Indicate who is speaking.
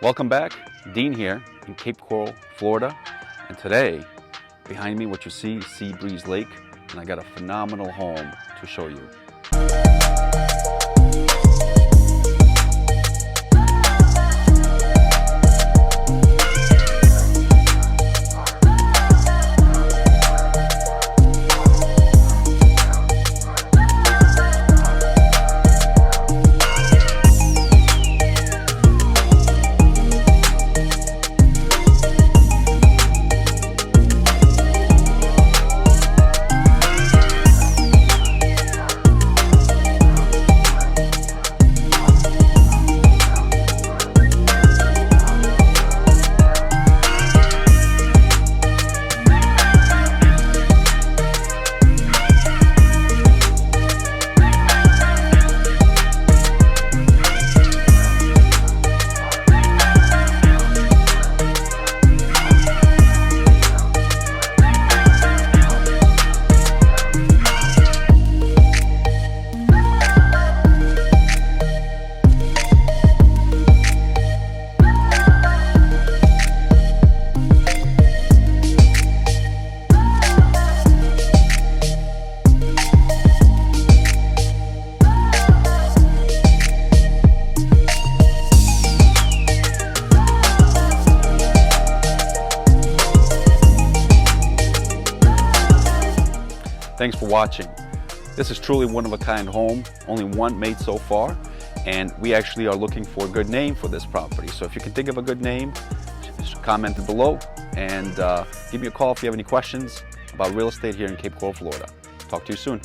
Speaker 1: Welcome back, Dean here in Cape Coral, Florida. And today, behind me what you see is Seabreeze Lake, and I got a phenomenal home to show you. Thanks for watching. This is truly one-of-a-kind home, only one made so far, and we actually are looking for a good name for this property. So if you can think of a good name, just comment it below and give me a call if you have any questions about real estate here in Cape Coral, Florida. Talk to you soon.